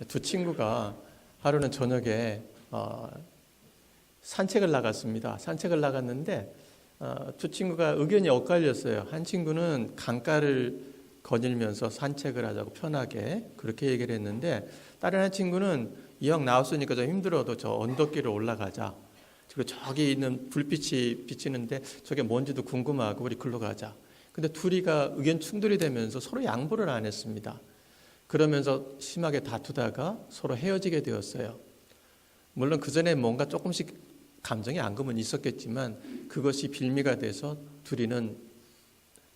두 친구가 하루는 저녁에 산책을 나갔습니다. 산책을 나갔는데 두 친구가 의견이 엇갈렸어요. 한 친구는 강가를 거닐면서 산책을 하자고 편하게 그렇게 얘기를 했는데, 다른 한 친구는 이왕 나왔으니까 좀 힘들어도 저 언덕길을 올라가자. 그리고 저기 있는 불빛이 비치는데 저게 뭔지도 궁금하고 우리 글로 가자. 근데 둘이가 의견 충돌이 되면서 서로 양보를 안 했습니다. 그러면서 심하게 다투다가 서로 헤어지게 되었어요. 물론 그 전에 뭔가 조금씩 감정의 앙금은 있었겠지만 그것이 빌미가 돼서 둘이는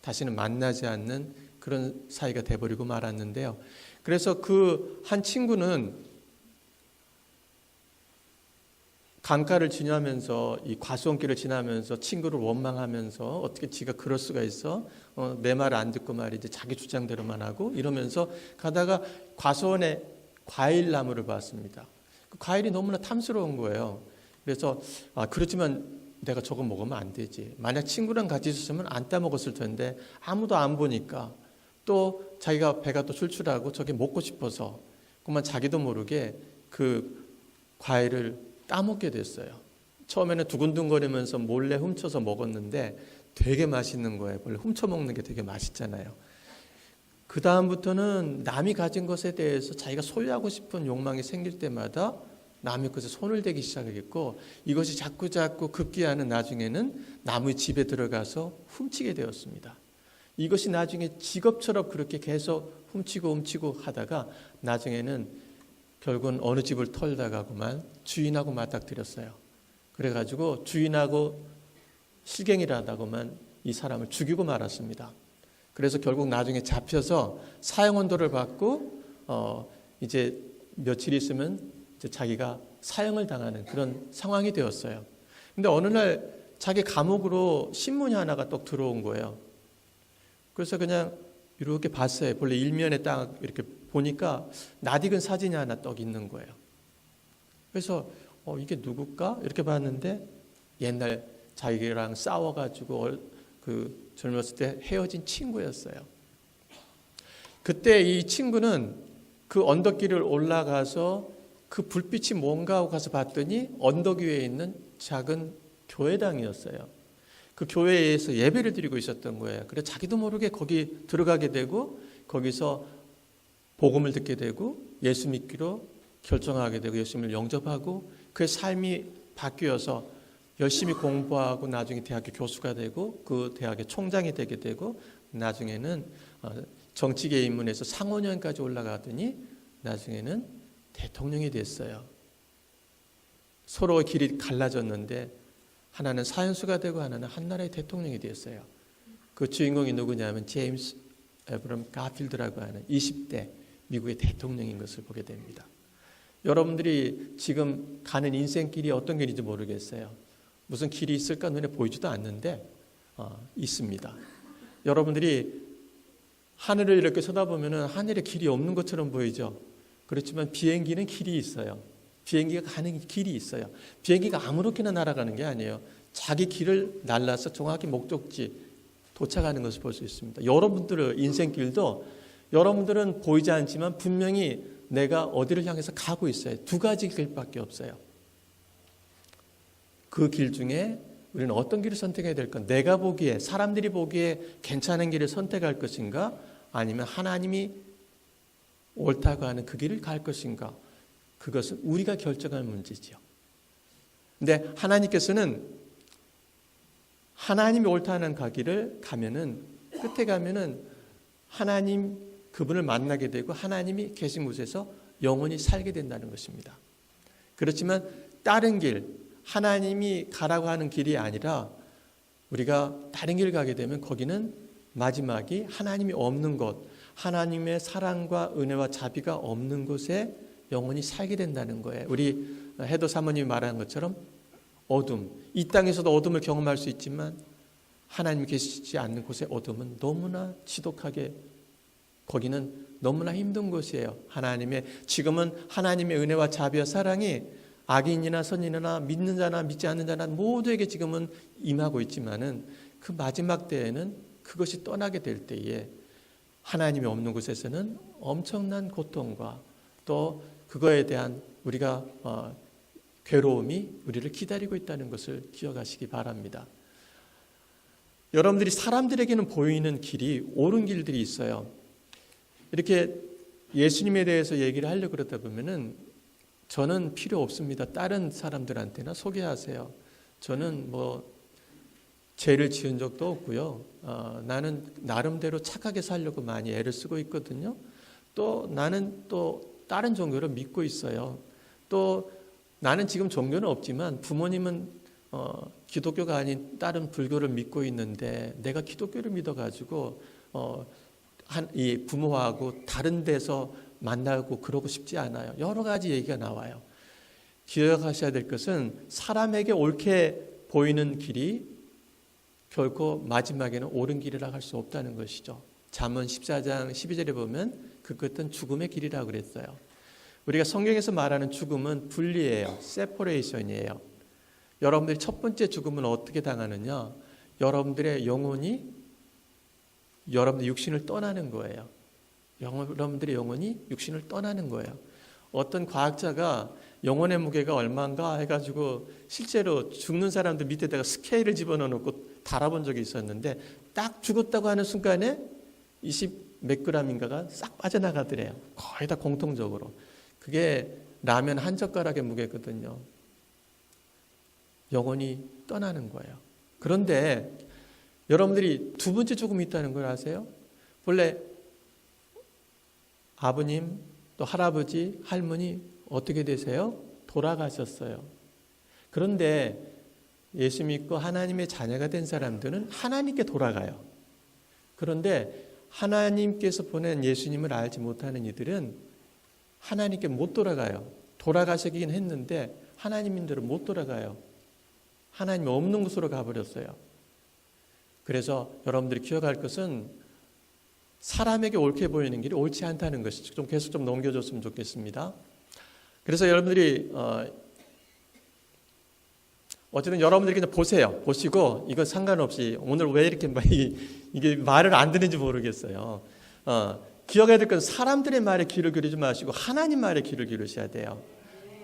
다시는 만나지 않는 그런 사이가 돼버리고 말았는데요. 그래서 그 한 친구는 강가를 지나면서 이 과수원길을 지나면서 친구를 원망하면서 어떻게 지가 그럴 수가 있어? 내 말 안 듣고 말이지 자기 주장대로만 하고 이러면서 가다가 과수원에 과일 나무를 봤습니다. 그 과일이 너무나 탐스러운 거예요. 그래서 그렇지만 내가 저거 먹으면 안 되지. 만약 친구랑 같이 있었으면 안 따먹었을 텐데 아무도 안 보니까 또 자기가 배가 또 출출하고 저게 먹고 싶어서 그만 자기도 모르게 그 과일을 따먹게 됐어요. 처음에는 두근두근거리면서 몰래 훔쳐서 먹었는데 되게 맛있는 거예요. 원래 훔쳐먹는 게 되게 맛있잖아요. 그 다음부터는 남이 가진 것에 대해서 자기가 소유하고 싶은 욕망이 생길 때마다 남의 것에 손을 대기 시작하겠고, 이것이 자꾸자꾸 급기야는 나중에는 남의 집에 들어가서 훔치게 되었습니다. 이것이 나중에 직업처럼 그렇게 계속 훔치고 하다가 나중에는 결국은 어느 집을 털다가 그만 주인하고 맞닥뜨렸어요. 그래가지고 주인하고 실갱이를 하다가만 이 사람을 죽이고 말았습니다. 그래서 결국 나중에 잡혀서 사형언도를 받고 이제 며칠 있으면 이제 자기가 사형을 당하는 그런 상황이 되었어요. 근데 어느 날 자기 감옥으로 신문이 하나가 떡 들어온 거예요. 그래서 그냥 이렇게 봤어요. 본래 일면에 딱 이렇게 보니까 낯익은 사진이 하나 떡 있는 거예요. 그래서 이게 누굴까? 이렇게 봤는데 옛날 자기랑 싸워가지고 그 젊었을 때 헤어진 친구였어요. 그때 이 친구는 그 언덕길을 올라가서 그 불빛이 뭔가 하고 가서 봤더니 언덕 위에 있는 작은 교회당이었어요. 그 교회에서 예배를 드리고 있었던 거예요. 그래서 자기도 모르게 거기 들어가게 되고 거기서 복음을 듣게 되고 예수 믿기로 결정하게 되고 예수님을 영접하고 그의 삶이 바뀌어서 열심히 공부하고 나중에 대학교 교수가 되고 그 대학의 총장이 되게 되고 나중에는 정치계 입문해서 상원의원까지 올라가더니 나중에는 대통령이 됐어요. 서로의 길이 갈라졌는데 하나는 사형수가 되고 하나는 한 나라의 대통령이 됐어요. 그 주인공이 누구냐면 제임스 에브럼 가필드라고 하는 20대 미국의 대통령인 것을 보게 됩니다. 여러분들이 지금 가는 인생길이 어떤 길인지 모르겠어요. 무슨 길이 있을까 눈에 보이지도 않는데 있습니다. 여러분들이 하늘을 이렇게 쳐다보면 하늘에 길이 없는 것처럼 보이죠. 그렇지만 비행기는 길이 있어요. 비행기가 가는 길이 있어요. 비행기가 아무렇게나 날아가는 게 아니에요. 자기 길을 날라서 정확히 목적지 도착하는 것을 볼 수 있습니다. 여러분들의 인생길도 여러분들은 보이지 않지만 분명히 내가 어디를 향해서 가고 있어요. 두 가지 길밖에 없어요. 그 길 중에 우리는 어떤 길을 선택해야 될까? 내가 보기에, 사람들이 보기에 괜찮은 길을 선택할 것인가? 아니면 하나님이 옳다고 하는 그 길을 갈 것인가? 그것은 우리가 결정할 문제지요. 근데 하나님께서는 하나님이 옳다는 가기를 가면은 끝에 가면은 하나님 그분을 만나게 되고 하나님이 계신 곳에서 영원히 살게 된다는 것입니다. 그렇지만 다른 길, 하나님이 가라고 하는 길이 아니라 우리가 다른 길을 가게 되면 거기는 마지막이 하나님이 없는 곳, 하나님의 사랑과 은혜와 자비가 없는 곳에 영원히 살게 된다는 거예요. 우리 해도 사모님이 말하는 것처럼 어둠, 이 땅에서도 어둠을 경험할 수 있지만 하나님이 계시지 않는 곳의 어둠은 너무나 지독하게 거기는 너무나 힘든 곳이에요. 지금은 하나님의 은혜와 자비와 사랑이 악인이나 선인이나 믿는 자나 믿지 않는 자나 모두에게 지금은 임하고 있지만은 그 마지막 때에는 그것이 떠나게 될 때에 하나님이 없는 곳에서는 엄청난 고통과 또 그거에 대한 우리가 괴로움이 우리를 기다리고 있다는 것을 기억하시기 바랍니다. 여러분들이 사람들에게는 보이는 길이 옳은 길들이 있어요. 이렇게 예수님에 대해서 얘기를 하려고 그러다 보면은 저는 필요 없습니다. 다른 사람들한테나 소개하세요. 저는 뭐 죄를 지은 적도 없고요. 나는 나름대로 착하게 살려고 많이 애를 쓰고 있거든요. 또 나는 또 다른 종교를 믿고 있어요. 또 나는 지금 종교는 없지만 부모님은 기독교가 아닌 다른 불교를 믿고 있는데 내가 기독교를 믿어가지고 이 부모하고 다른 데서 만나고 그러고 싶지 않아요. 여러 가지 얘기가 나와요. 기억하셔야 될 것은 사람에게 옳게 보이는 길이 결코 마지막에는 옳은 길이라고 할 수 없다는 것이죠. 잠언 14장 12절에 보면 그 끝은 죽음의 길이라고 그랬어요. 우리가 성경에서 말하는 죽음은 분리예요. 세퍼레이션이에요. 여러분들이 첫 번째 죽음은 어떻게 당하느냐? 여러분들의 영혼이 여러분들 육신을 떠나는 거예요. 여러분들의 영혼이 육신을 떠나는 거예요. 어떤 과학자가 영혼의 무게가 얼마인가 해가지고 실제로 죽는 사람들 밑에다가 스케일을 집어넣고 달아본 적이 있었는데 딱 죽었다고 하는 순간에 20 몇 그램인가가 싹 빠져나가더래요. 거의 다 공통적으로. 그게 라면 한 젓가락의 무게거든요. 영혼이 떠나는 거예요. 그런데 여러분들이 두 번째 죽음이 있다는 걸 아세요? 본래 아버님, 또 할아버지, 할머니 어떻게 되세요? 돌아가셨어요. 그런데 예수 믿고 하나님의 자녀가 된 사람들은 하나님께 돌아가요. 그런데 하나님께서 보낸 예수님을 알지 못하는 이들은 하나님께 못 돌아가요. 돌아가시긴 했는데 하나님인대로 못 돌아가요. 하나님이 없는 곳으로 가버렸어요. 그래서 여러분들이 기억할 것은 사람에게 옳게 보이는 길이 옳지 않다는 것이죠. 좀 계속 좀 넘겨줬으면 좋겠습니다. 그래서 여러분들이 어쨌든 여러분들이 그냥 보세요. 보시고 이거 상관없이 오늘 왜 이렇게 이게 말을 안 듣는지 모르겠어요. 기억해야 될 것은 사람들의 말에 귀를 기울이지 마시고 하나님 말에 귀를 기울이셔야 돼요.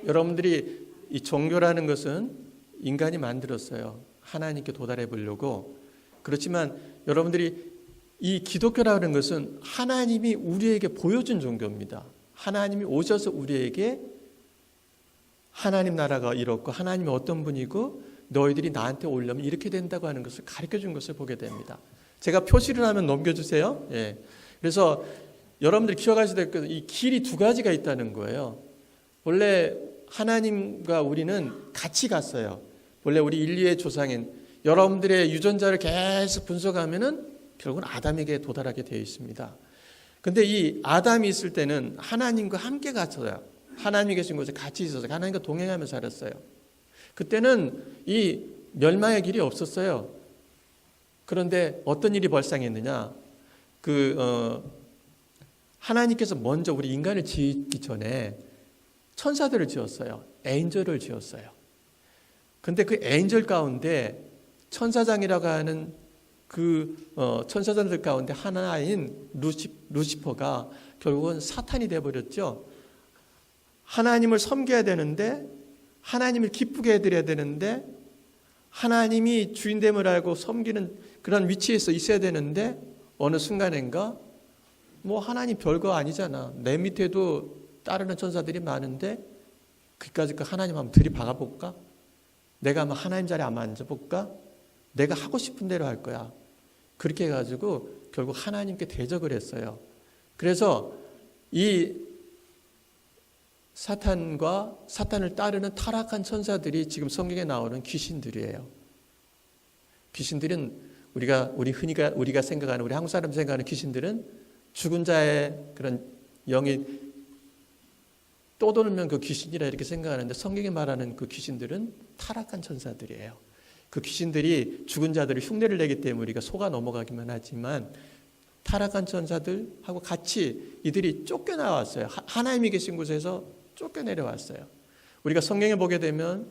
여러분들이 이 종교라는 것은 인간이 만들었어요. 하나님께 도달해 보려고. 그렇지만 여러분들이 이 기독교라는 것은 하나님이 우리에게 보여준 종교입니다. 하나님이 오셔서 우리에게 하나님 나라가 이렇고 하나님이 어떤 분이고 너희들이 나한테 오려면 이렇게 된다고 하는 것을 가르쳐준 것을 보게 됩니다. 제가 표시를 하면 넘겨주세요. 예. 그래서 여러분들이 기억하셔야 될 것은 이 길이 두 가지가 있다는 거예요. 원래 하나님과 우리는 같이 갔어요. 원래 우리 인류의 조상인 여러분들의 유전자를 계속 분석하면은 결국은 아담에게 도달하게 되어 있습니다. 근데 이 아담이 있을 때는 하나님과 함께 갔어요. 하나님이 계신 곳에 같이 있어서 하나님과 동행하며 살았어요. 그때는 이 멸망의 길이 없었어요. 그런데 어떤 일이 발생했느냐? 하나님께서 먼저 우리 인간을 지기 전에 천사들을 지었어요. 엔젤을 지었어요. 근데 그 엔젤 가운데 천사장이라고 하는 천사장들 가운데 하나인 루시퍼가 결국은 사탄이 되어버렸죠. 하나님을 섬겨야 되는데 하나님을 기쁘게 해드려야 되는데 하나님이 주인됨을 알고 섬기는 그런 위치에서 있어야 되는데 어느 순간인가 뭐 하나님 별거 아니잖아. 내 밑에도 따르는 천사들이 많은데 그까짓 거 하나님 한번 들이박아볼까? 내가 한번 하나님 자리에 한번 앉아볼까? 내가 하고 싶은 대로 할 거야. 그렇게 해가지고 결국 하나님께 대적을 했어요. 그래서 이 사탄을 따르는 타락한 천사들이 지금 성경에 나오는 귀신들이에요. 귀신들은 우리가 생각하는 우리 한국 사람 생각하는 귀신들은 죽은 자의 그런 영이 떠도는 그 귀신이라 이렇게 생각하는데 성경이 말하는 그 귀신들은 타락한 천사들이에요. 그 귀신들이 죽은 자들을 흉내를 내기 때문에 우리가 속아 넘어가기만 하지만 타락한 천사들하고 같이 이들이 쫓겨나왔어요. 하나님이 계신 곳에서 쫓겨내려왔어요. 우리가 성경에 보게 되면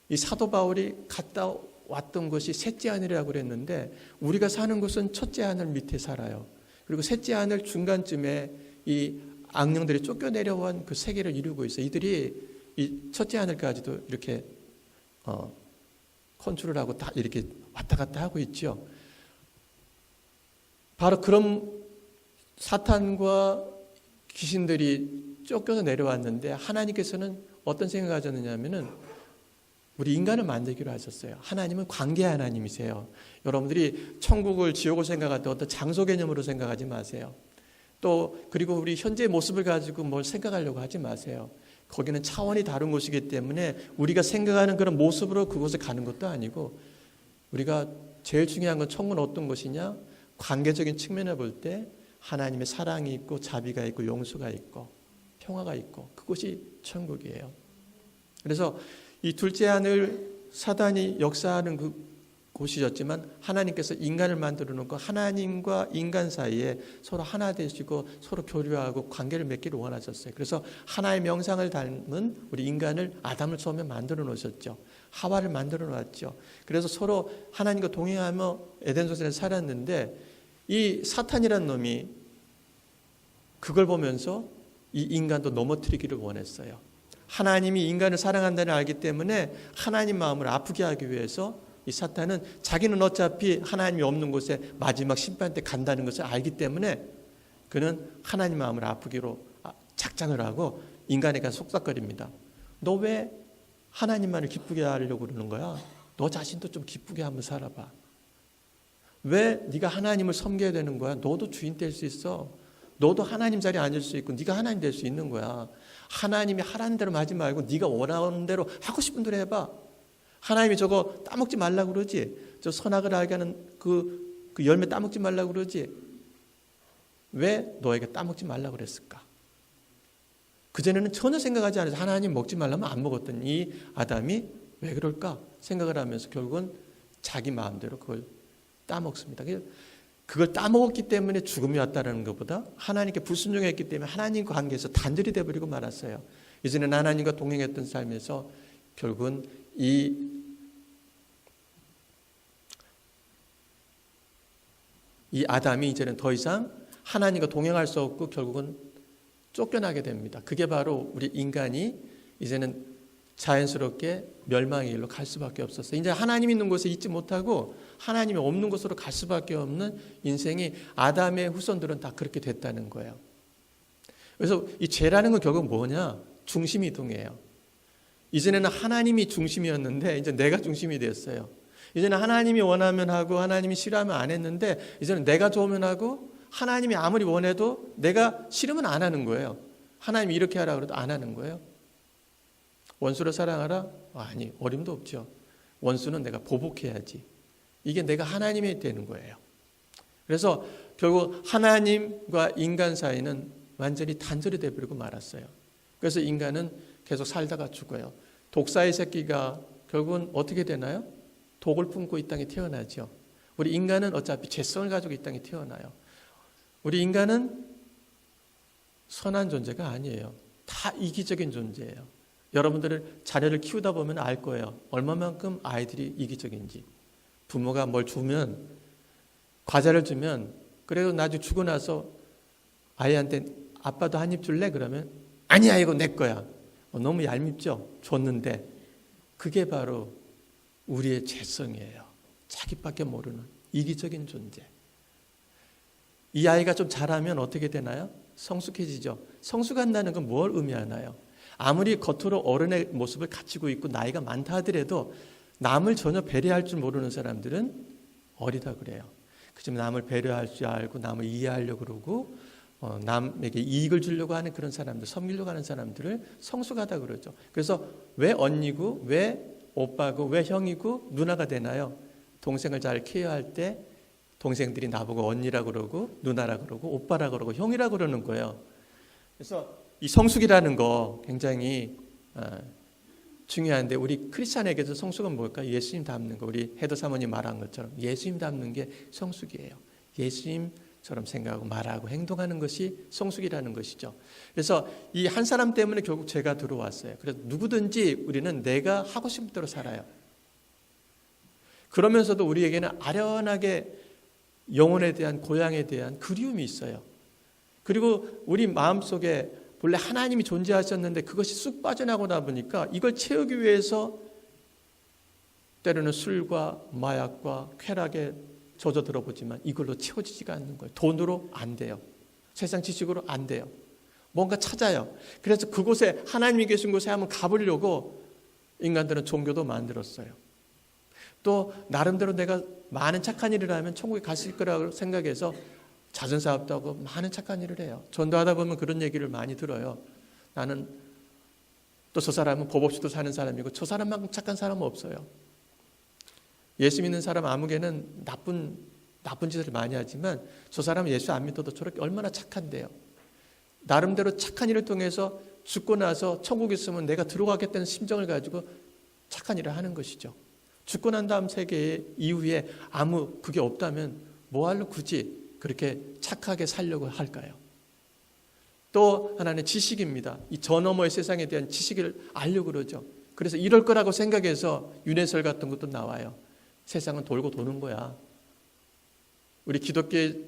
이 사도 바울이 갔다 왔던 것이 셋째 하늘이라고 그랬는데 우리가 사는 곳은 첫째 하늘 밑에 살아요. 그리고 셋째 하늘 중간쯤에 이 악령들이 쫓겨내려온 그 세계를 이루고 있어요. 이들이 이 첫째 하늘까지도 이렇게 컨트롤하고 다 이렇게 왔다 갔다 하고 있죠. 바로 그런 사탄과 귀신들이 쫓겨서 내려왔는데 하나님께서는 어떤 생각을 가졌느냐면은 우리 인간을 만들기로 하셨어요. 하나님은 관계 하나님이세요. 여러분들이 천국을 지옥을 생각할 때 어떤 장소 개념으로 생각하지 마세요. 또 그리고 우리 현재의 모습을 가지고 뭘 생각하려고 하지 마세요. 거기는 차원이 다른 곳이기 때문에 우리가 생각하는 그런 모습으로 그곳에 가는 것도 아니고, 우리가 제일 중요한 건 천국은 어떤 것이냐? 관계적인 측면을 볼 때 하나님의 사랑이 있고 자비가 있고 용서가 있고 평화가 있고 그것이 천국이에요. 그래서 이 둘째 하늘 사단이 역사하는 그 곳이었지만 하나님께서 인간을 만들어 놓고 하나님과 인간 사이에 서로 하나 되시고 서로 교류하고 관계를 맺기를 원하셨어요. 그래서 하나의 명상을 닮은 우리 인간을, 아담을 처음에 만들어 놓으셨죠. 하와를 만들어 놨죠. 그래서 서로 하나님과 동행하며 에덴 동산에 살았는데 이 사탄이라는 놈이 그걸 보면서 이 인간도 넘어뜨리기를 원했어요. 하나님이 인간을 사랑한다는 알기 때문에 하나님 마음을 아프게 하기 위해서 이 사탄은 자기는 어차피 하나님이 없는 곳에 마지막 심판 때 간다는 것을 알기 때문에 그는 하나님 마음을 아프기로 작정을 하고 인간에게 가서 속삭거립니다. 너 왜 하나님만을 기쁘게 하려고 그러는 거야? 너 자신도 좀 기쁘게 한번 살아봐. 왜 네가 하나님을 섬겨야 되는 거야? 너도 주인 될 수 있어. 너도 하나님 자리에 앉을 수 있고 네가 하나님 될 수 있는 거야. 하나님이 하라는 대로 하지 말고 네가 원하는 대로 하고 싶은 대로 해봐. 하나님이 저거 따먹지 말라고 그러지. 저 선악을 알게 하는 그 열매 따먹지 말라고 그러지. 왜 너에게 따먹지 말라고 그랬을까? 그전에는 전혀 생각하지 않아서 하나님 먹지 말라면 안 먹었던 이 아담이 왜 그럴까 생각을 하면서 결국은 자기 마음대로 그걸 따먹습니다. 그걸 따먹었기 때문에 죽음이 왔다는 것보다 하나님께 불순종했기 때문에 하나님과 관계에서 단절이 되어버리고 말았어요. 이제는 하나님과 동행했던 삶에서 결국은 이 아담이 이제는 더 이상 하나님과 동행할 수 없고 결국은 쫓겨나게 됩니다. 그게 바로 우리 인간이 이제는 자연스럽게 멸망의 길로 갈 수밖에 없었어요. 이제 하나님 있는 곳에 있지 못하고 하나님이 없는 곳으로 갈 수밖에 없는 인생이 아담의 후손들은 다 그렇게 됐다는 거예요. 그래서 이 죄라는 건 결국 뭐냐? 중심 이동이에요. 이전에는 하나님이 중심이었는데 이제 내가 중심이 됐어요. 이제는 하나님이 원하면 하고 하나님이 싫어하면 안 했는데 이제는 내가 좋으면 하고 하나님이 아무리 원해도 내가 싫으면 안 하는 거예요. 하나님이 이렇게 하라 그래도 안 하는 거예요. 원수를 사랑하라? 아니, 어림도 없죠. 원수는 내가 보복해야지. 이게 내가 하나님이 되는 거예요. 그래서 결국 하나님과 인간 사이는 완전히 단절이 되어버리고 말았어요. 그래서 인간은 계속 살다가 죽어요. 독사의 새끼가 결국은 어떻게 되나요? 독을 품고 이 땅에 태어나죠. 우리 인간은 어차피 죄성을 가지고 이 땅에 태어나요. 우리 인간은 선한 존재가 아니에요. 다 이기적인 존재예요. 여러분들은 자녀를 키우다 보면 알 거예요. 얼마만큼 아이들이 이기적인지. 부모가 뭘 주면, 과자를 주면, 그래도 나중에 주고 나서 아이한테 아빠도 한 입 줄래? 그러면 아니야, 이거 내 거야. 너무 얄밉죠? 줬는데. 그게 바로 우리의 죄성이에요. 자기밖에 모르는 이기적인 존재. 이 아이가 좀 자라면 어떻게 되나요? 성숙해지죠. 성숙한다는 건 뭘 의미하나요? 아무리 겉으로 어른의 모습을 갖추고 있고 나이가 많다 하더라도 남을 전혀 배려할 줄 모르는 사람들은 어리다 그래요. 그지만 남을 배려할 줄 알고 남을 이해하려고 그러고 남에게 이익을 주려고 하는 그런 사람들, 섬기려고 하는 사람들을 성숙하다 그러죠. 그래서 왜 언니고 왜 오빠고 왜 형이고 누나가 되나요? 동생을 잘 케어할 때 동생들이 나보고 언니라고 그러고 누나라고 그러고 오빠라고 그러고 형이라고 그러는 거예요. 그래서 이 성숙이라는 거 굉장히 중요한데 우리 크리스찬에게서 성숙은 뭘까? 예수님 닮는 거. 우리 헤더 사모님 말한 것처럼 예수님 닮는 게 성숙이에요. 예수님처럼 생각하고 말하고 행동하는 것이 성숙이라는 것이죠. 그래서 이 한 사람 때문에 결국 죄가 들어왔어요. 그래서 누구든지 우리는 내가 하고 싶은 대로 살아요. 그러면서도 우리에게는 아련하게 영혼에 대한 고향에 대한 그리움이 있어요. 그리고 우리 마음속에 본래 하나님이 존재하셨는데 그것이 쑥 빠져나가다 보니까 이걸 채우기 위해서 때로는 술과 마약과 쾌락에 젖어들어 보지만 이걸로 채워지지가 않는 거예요. 돈으로 안 돼요. 세상 지식으로 안 돼요. 뭔가 찾아요. 그래서 그곳에 하나님이 계신 곳에 한번 가보려고 인간들은 종교도 만들었어요. 또 나름대로 내가 많은 착한 일을 하면 천국에 갔을 거라고 생각해서 잦은 사업도 하고 많은 착한 일을 해요. 전도하다 보면 그런 얘기를 많이 들어요. 나는 또 저 사람은 법 없이도 사는 사람이고 저 사람만큼 착한 사람은 없어요. 예수 믿는 사람 아무개는 나쁜 짓을 많이 하지만 저 사람은 예수 안 믿어도 저렇게 얼마나 착한데요. 나름대로 착한 일을 통해서 죽고 나서 천국에 있으면 내가 들어가겠다는 심정을 가지고 착한 일을 하는 것이죠. 죽고 난 다음 세계 이후에 아무 그게 없다면 뭐하러 굳이 그렇게 착하게 살려고 할까요? 또 하나는 지식입니다. 이 저 너머의 세상에 대한 지식을 알려고 그러죠. 그래서 이럴 거라고 생각해서 윤회설 같은 것도 나와요. 세상은 돌고 도는 거야. 우리 기독교의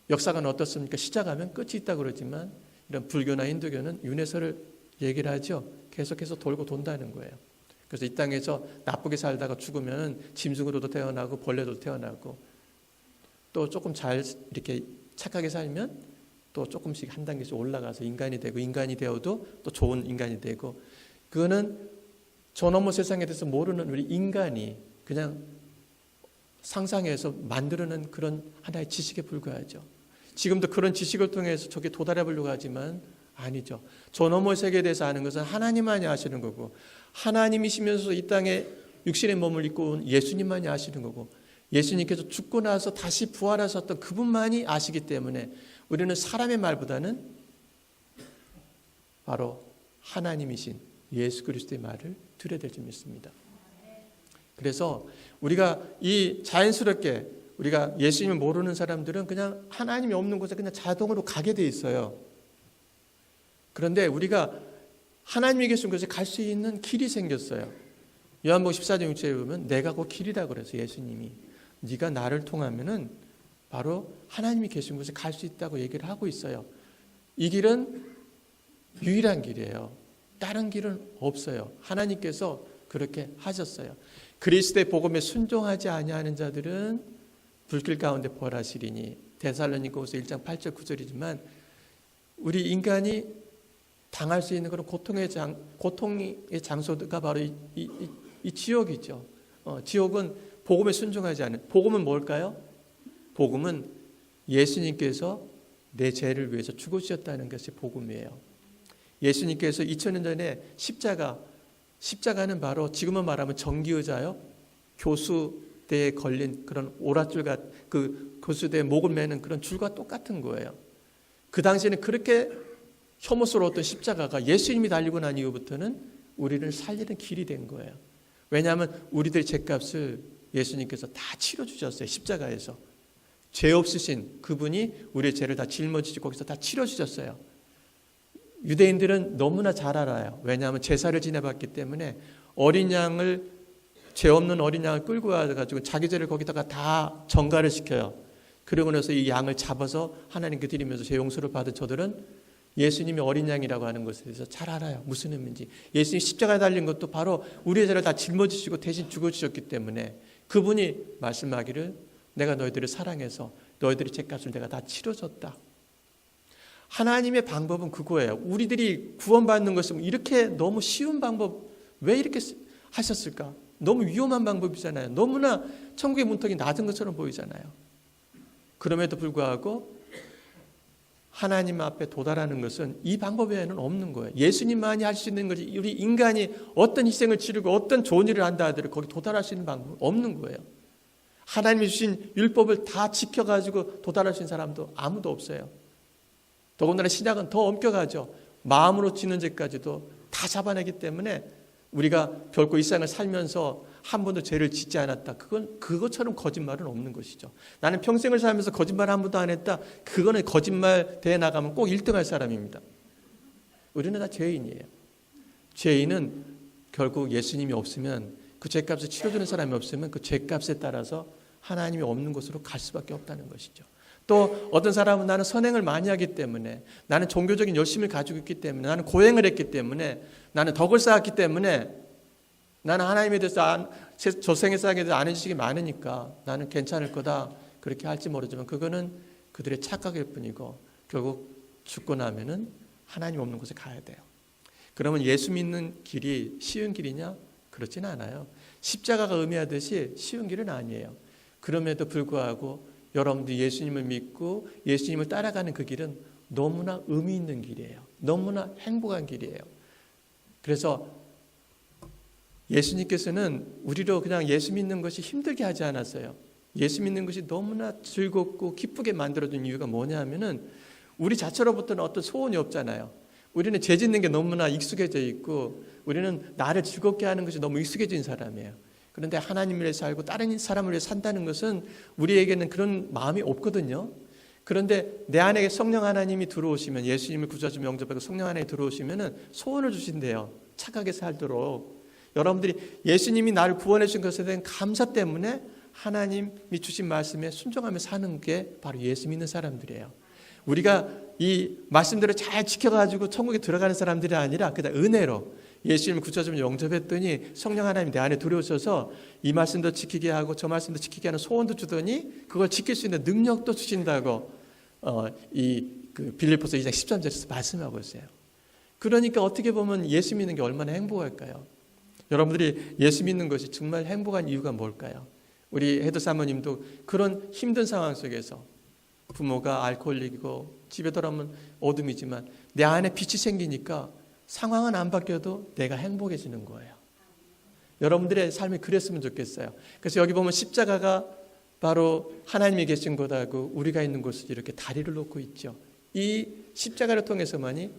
역사가 어떻습니까? 시작하면 끝이 있다고 그러지만 이런 불교나 힌두교는 윤회설을 얘기를 하죠. 계속해서 돌고 돈다는 거예요. 그래서 이 땅에서 나쁘게 살다가 죽으면 짐승으로도 태어나고 벌레도 태어나고 또 조금 잘 이렇게 착하게 살면 또 조금씩 한 단계씩 올라가서 인간이 되고 인간이 되어도 또 좋은 인간이 되고 그거는 저 너머 세상에 대해서 모르는 우리 인간이 그냥 상상해서 만들어낸 그런 하나의 지식에 불과하죠. 지금도 그런 지식을 통해서 저게 도달해 보려고 하지만 아니죠. 저 너머의 세계에 대해서 아는 것은 하나님만이 아시는 거고 하나님이시면서 이 땅에 육신의 몸을 입고 온 예수님만이 아시는 거고 예수님께서 죽고 나서 다시 부활하셨던 그분만이 아시기 때문에 우리는 사람의 말보다는 바로 하나님이신 예수 그리스도의 말을 들어야 될 줄 믿습니다. 그래서 우리가 이 자연스럽게 우리가 예수님을 모르는 사람들은 그냥 하나님이 없는 곳에 그냥 자동으로 가게 돼 있어요. 그런데 우리가 하나님이 계신 곳에 갈 수 있는 길이 생겼어요. 요한복음 14장 6절에 보면 내가 그 길이라고 그래서 예수님이 네가 나를 통하면은 바로 하나님이 계신 곳에 갈 수 있다고 얘기를 하고 있어요. 이 길은 유일한 길이에요. 다른 길은 없어요. 하나님께서 그렇게 하셨어요. 그리스도의 복음에 순종하지 아니하는 자들은 불길 가운데 벌하시리니 데살로니가후서 1장 8절 9절이지만 우리 인간이 당할 수 있는 그런 고통의 장소가 바로 이 지옥이죠. 지옥은 복음에 순종하지 않는. 복음은 뭘까요? 복음은 예수님께서 내 죄를 위해서 죽으셨다는 것이 복음이에요. 예수님께서 2000년 전에 십자가는 바로 지금은 말하면 전기의자요. 교수대에 걸린 그런 오랏줄과 그 교수대에 목을 매는 그런 줄과 똑같은 거예요. 그 당시에는 그렇게 혐오스러웠던 십자가가 예수님이 달리고 난 이후부터는 우리를 살리는 길이 된 거예요. 왜냐하면 우리들의 죄값을 예수님께서 다 치러주셨어요. 십자가에서. 죄 없으신 그분이 우리의 죄를 다 짊어지시고 거기서 다 치러주셨어요. 유대인들은 너무나 잘 알아요. 왜냐하면 제사를 지내봤기 때문에 죄 없는 어린 양을 끌고 와가지고 자기 죄를 거기다가 다 전가를 시켜요. 그러고 나서 이 양을 잡아서 하나님께 드리면서 죄 용서를 받은 저들은 예수님이 어린 양이라고 하는 것에 대해서 잘 알아요. 무슨 의미인지. 예수님이 십자가에 달린 것도 바로 우리의 죄를 다 짊어지시고 대신 죽어주셨기 때문에 그분이 말씀하기를 내가 너희들을 사랑해서 너희들의 죄값을 내가 다 치러줬다. 하나님의 방법은 그거예요. 우리들이 구원받는 것은 이렇게 너무 쉬운 방법 왜 이렇게 하셨을까? 너무 위험한 방법이잖아요. 너무나 천국의 문턱이 낮은 것처럼 보이잖아요. 그럼에도 불구하고 하나님 앞에 도달하는 것은 이 방법 외에는 없는 거예요. 예수님만이 할 수 있는 거지 우리 인간이 어떤 희생을 치르고 어떤 좋은 일을 한다 하더라도 거기 도달할 수 있는 방법은 없는 거예요. 하나님이 주신 율법을 다 지켜가지고 도달할 수 있는 사람도 아무도 없어요. 더군다나 신약은 더 엄격하죠. 마음으로 짓는 죄까지도 다 잡아내기 때문에 우리가 결코 이 세상을 살면서 한 번도 죄를 짓지 않았다. 그것처럼 거짓말은 없는 것이죠. 나는 평생을 살면서 거짓말 한 번도 안 했다. 그거는 거짓말 대회 나가면 꼭 1등할 사람입니다. 우리는 다 죄인이에요. 죄인은 결국 예수님이 없으면 그 죄값을 치러주는 사람이 없으면 그 죄값에 따라서 하나님이 없는 곳으로 갈 수밖에 없다는 것이죠. 또 어떤 사람은 나는 선행을 많이 하기 때문에, 나는 종교적인 열심을 가지고 있기 때문에, 나는 고행을 했기 때문에, 나는 덕을 쌓았기 때문에, 나는 하나님에 대해서 조생의 쌓게 대해서 아는 지식이 많으니까 나는 괜찮을 거다, 그렇게 할지 모르지만 그거는 그들의 착각일 뿐이고 결국 죽고 나면은 하나님 없는 곳에 가야 돼요. 그러면 예수 믿는 길이 쉬운 길이냐? 그렇지는 않아요. 십자가가 의미하듯이 쉬운 길은 아니에요. 그럼에도 불구하고 여러분들이 예수님을 믿고 예수님을 따라가는 그 길은 너무나 의미 있는 길이에요. 너무나 행복한 길이에요. 그래서 예수님께서는 우리로 그냥 예수 믿는 것이 힘들게 하지 않았어요. 예수 믿는 것이 너무나 즐겁고 기쁘게 만들어준 이유가 뭐냐 하면은 우리 자체로부터는 어떤 소원이 없잖아요. 우리는 죄 짓는 게 너무나 익숙해져 있고 우리는 나를 즐겁게 하는 것이 너무 익숙해진 사람이에요. 그런데 하나님을 위해 살고 다른 사람을 위해 산다는 것은 우리에게는 그런 마음이 없거든요. 그런데 내 안에 성령 하나님이 들어오시면, 예수님을 구주하시며 영접하고 성령 하나님이 들어오시면 소원을 주신대요. 착하게 살도록. 여러분들이 예수님이 나를 구원해 주신 것에 대한 감사 때문에 하나님이 주신 말씀에 순종하며 사는 게 바로 예수 믿는 사람들이에요. 우리가 이 말씀대로 잘 지켜가지고 천국에 들어가는 사람들이 아니라 그냥 은혜로 예수님을 구주하시며 영접했더니 성령 하나님 내 안에 들어오셔서 이 말씀도 지키게 하고 저 말씀도 지키게 하는 소원도 주더니 그걸 지킬 수 있는 능력도 주신다고 빌립보서 2장 13절에서 말씀하고 있어요. 그러니까 어떻게 보면 예수 믿는 게 얼마나 행복할까요? 여러분들이 예수 믿는 것이 정말 행복한 이유가 뭘까요? 우리 헤드 사모님도 그런 힘든 상황 속에서 부모가 알코올릭이고 집에 돌아오면 어둠이지만 내 안에 빛이 생기니까 상황은 안 바뀌어도 내가 행복해지는 거예요. 여러분들의 삶이 그랬으면 좋겠어요. 그래서 여기 보면 십자가가 바로 하나님이 계신 곳하고 우리가 있는 곳을 이렇게 다리를 놓고 있죠. 이 십자가를 통해서만이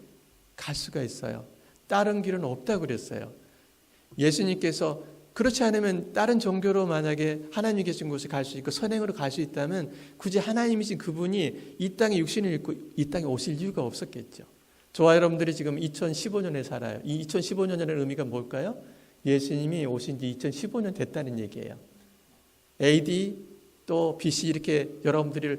갈 수가 있어요. 다른 길은 없다고 그랬어요. 예수님께서 그렇지 않으면 다른 종교로 만약에 하나님이 계신 곳에 갈 수 있고 선행으로 갈 수 있다면 굳이 하나님이신 그분이 이 땅에 육신을 입고 이 땅에 오실 이유가 없었겠죠. 저와 여러분들이 지금 2015년에 살아요. 이 2015년이라는 의미가 뭘까요? 예수님이 오신 지 2015년 됐다는 얘기예요. AD 또 BC 이렇게 여러분들이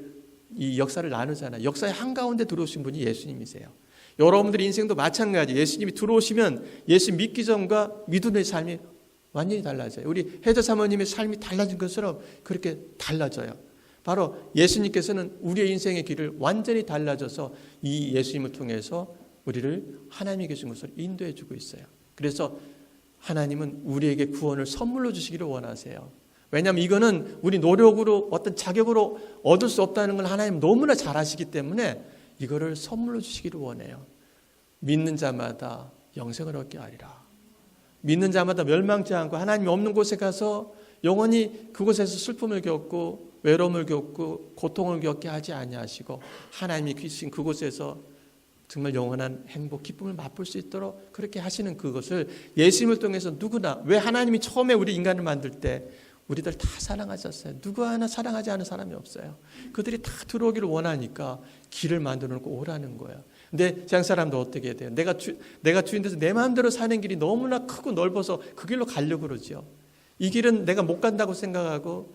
이 역사를 나누잖아요. 역사의 한가운데 들어오신 분이 예수님이세요. 여러분들의 인생도 마찬가지. 예수님이 들어오시면 예수 믿기 전과 믿음의 삶이 완전히 달라져요. 우리 헤더 사모님의 삶이 달라진 것처럼 그렇게 달라져요. 바로 예수님께서는 우리의 인생의 길을 완전히 달라져서 이 예수님을 통해서 우리를 하나님이 계신 곳으로 인도해 주고 있어요. 그래서 하나님은 우리에게 구원을 선물로 주시기를 원하세요. 왜냐하면 이거는 우리 노력으로 어떤 자격으로 얻을 수 없다는 걸 하나님 너무나 잘 아시기 때문에 이거를 선물로 주시기를 원해요. 믿는 자마다 영생을 얻게 하리라. 믿는 자마다 멸망치 않고 하나님이 없는 곳에 가서 영원히 그곳에서 슬픔을 겪고 외로움을 겪고 고통을 겪게 하지 아니하시고 하나님이 계신 그곳에서 정말 영원한 행복, 기쁨을 맛볼 수 있도록 그렇게 하시는 그것을 예수님을 통해서 누구나, 왜 하나님이 처음에 우리 인간을 만들 때 우리들 다 사랑하셨어요. 누구 하나 사랑하지 않은 사람이 없어요. 그들이 다 들어오기를 원하니까 길을 만들어 놓고 오라는 거예요. 근데 세상 사람도 어떻게 해야 돼요? 내가 주인 돼서 내 마음대로 사는 길이 너무나 크고 넓어서 그 길로 가려고 그러죠. 이 길은 내가 못 간다고 생각하고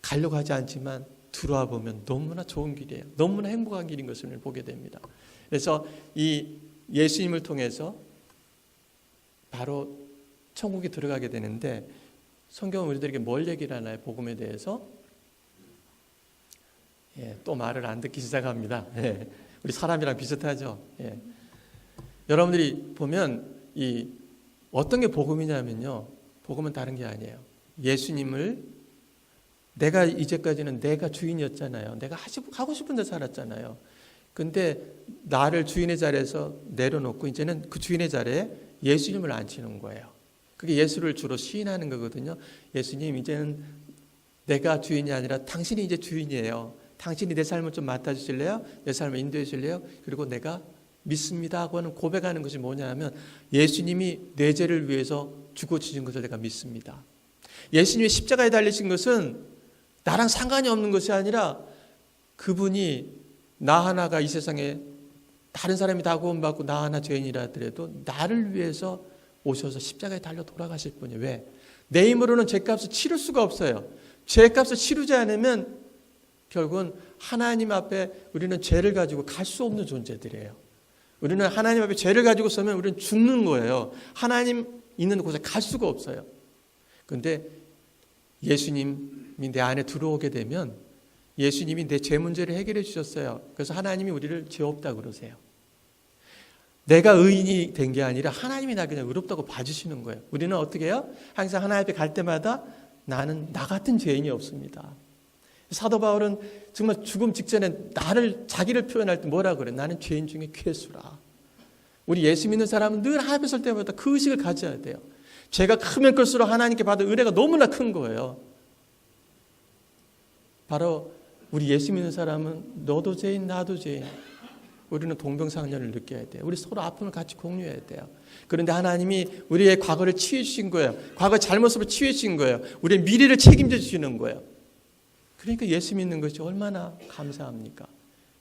가려고 하지 않지만 들어와 보면 너무나 좋은 길이에요. 너무나 행복한 길인 것을 보게 됩니다. 그래서 이 예수님을 통해서 바로 천국에 들어가게 되는데 성경은 우리들에게 뭘 얘기를 하나요? 복음에 대해서? 또 말을 안 듣기 시작합니다. 우리 사람이랑 비슷하죠. 여러분들이 보면 어떤 게 복음이냐면요. 복음은 다른 게 아니에요. 예수님을 내가 이제까지는 내가 주인이었잖아요. 내가 하고 싶은 데 살았잖아요. 근데 나를 주인의 자리에서 내려놓고 이제는 그 주인의 자리에 예수님을 앉히는 거예요. 그게 예수를 주로 시인하는 거거든요. 예수님, 이제는 내가 주인이 아니라 당신이 이제 주인이에요. 당신이 내 삶을 좀 맡아주실래요? 내 삶을 인도해 주실래요? 그리고 내가 믿습니다 하고 하는 고백하는 것이 뭐냐 하면 예수님이 내 죄를 위해서 죽어주신 것을 내가 믿습니다. 예수님이 십자가에 달리신 것은 나랑 상관이 없는 것이 아니라 그분이 나 하나가 이 세상에 다른 사람이 다 구원받고 나 하나 죄인이라 하더라도 나를 위해서 오셔서 십자가에 달려 돌아가실 분이에요. 왜? 내 힘으로는 죄값을 치를 수가 없어요. 죄값을 치르지 않으면 결국은 하나님 앞에 우리는 죄를 가지고 갈 수 없는 존재들이에요. 우리는 하나님 앞에 죄를 가지고 서면 우리는 죽는 거예요. 하나님 있는 곳에 갈 수가 없어요. 그런데 예수님이 내 안에 들어오게 되면 예수님이 내 죄 문제를 해결해 주셨어요. 그래서 하나님이 우리를 죄 없다고 그러세요. 내가 의인이 된 게 아니라 하나님이 나 그냥 의롭다고 봐주시는 거예요. 우리는 어떻게 해요? 항상 하나님 앞에 갈 때마다 나는 나 같은 죄인이 없습니다. 사도 바울은 정말 죽음 직전에 자기를 표현할 때 뭐라 그래? 나는 죄인 중에 괴수라. 우리 예수 믿는 사람은 늘 하나님 앞에 설 때마다 그 의식을 가져야 돼요. 죄가 크면 클수록 하나님께 받은 은혜가 너무나 큰 거예요. 바로 우리 예수 믿는 사람은 너도 죄인 나도 죄인. 우리는 동병상련을 느껴야 돼요. 우리 서로 아픔을 같이 공유해야 돼요. 그런데 하나님이 우리의 과거를 치유해 주신 거예요. 과거의 잘못을 치유해 주신 거예요. 우리의 미래를 책임져 주시는 거예요. 그러니까 예수 믿는 것이 얼마나 감사합니까?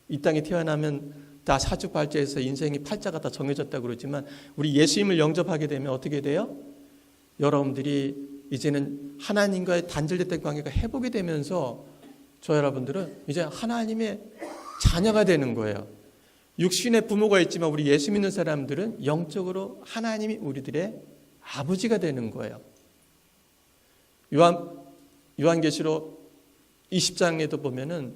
이 땅에 태어나면 다 사주팔자에서 인생이 팔자가 다 정해졌다고 그러지만 우리 예수님을 영접하게 되면 어떻게 돼요? 여러분들이 이제는 하나님과의 단절됐던 관계가 회복이 되면서 저 여러분들은 이제 하나님의 자녀가 되는 거예요. 육신의 부모가 있지만 우리 예수 믿는 사람들은 영적으로 하나님이 우리들의 아버지가 되는 거예요. 요한계시록 20장에도 보면은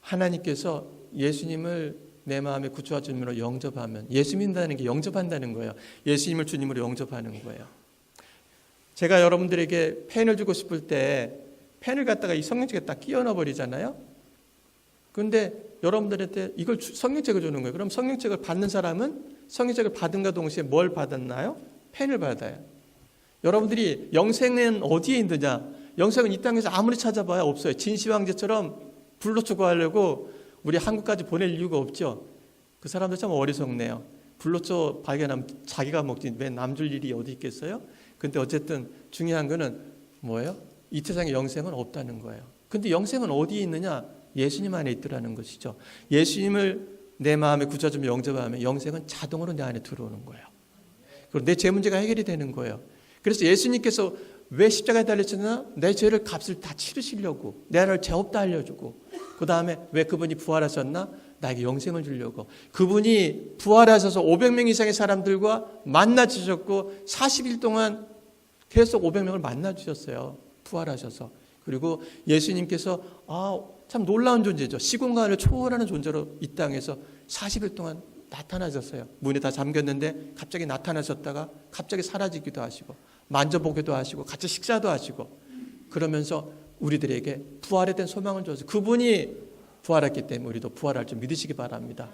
하나님께서 예수님을 내 마음의 구주와 주님으로 영접하면, 예수 믿는다는 게 영접한다는 거예요. 예수님을 주님으로 영접하는 거예요. 제가 여러분들에게 펜을 주고 싶을 때 펜을 갖다가 이 성경책에 딱 끼워 넣어 버리잖아요. 그런데 여러분들한테 이걸 성경책을 주는 거예요. 그럼 성경책을 받는 사람은 성경책을 받은과 동시에 뭘 받았나요? 펜을 받아요. 여러분들이 영생은 어디에 있느냐? 영생은 이 땅에서 아무리 찾아봐야 없어요. 진시황제처럼 불로초 구하려고 우리 한국까지 보낼 이유가 없죠. 그 사람들 참 어리석네요. 불로초 발견하면 자기가 먹지 왜 남 줄 일이 어디 있겠어요? 근데 어쨌든 중요한 거는 뭐예요? 이 세상에 영생은 없다는 거예요. 근데 영생은 어디에 있느냐? 예수님 안에 있더라는 것이죠. 예수님을 내 마음의 구주로 영접하면 영생은 자동으로 내 안에 들어오는 거예요. 그리고 내 죄 문제가 해결이 되는 거예요. 그래서 예수님께서 왜 십자가에 달리셨나? 내 죄를 값을 다 치르시려고, 나를 죄 없다 알려주고, 그 다음에 왜 그분이 부활하셨나? 나에게 영생을 주려고. 그분이 부활하셔서 500명 이상의 사람들과 만나 주셨고 40일 동안 계속 500명을 만나 주셨어요. 부활하셔서. 그리고 예수님께서 참 놀라운 존재죠. 시공간을 초월하는 존재로 이 땅에서 40일 동안 나타나셨어요. 문이 다 잠겼는데 갑자기 나타나셨다가 갑자기 사라지기도 하시고 만져보기도 하시고 같이 식사도 하시고 그러면서 우리들에게 부활에 대한 소망을 주어서 그분이 부활했기 때문에 우리도 부활할 줄 믿으시기 바랍니다.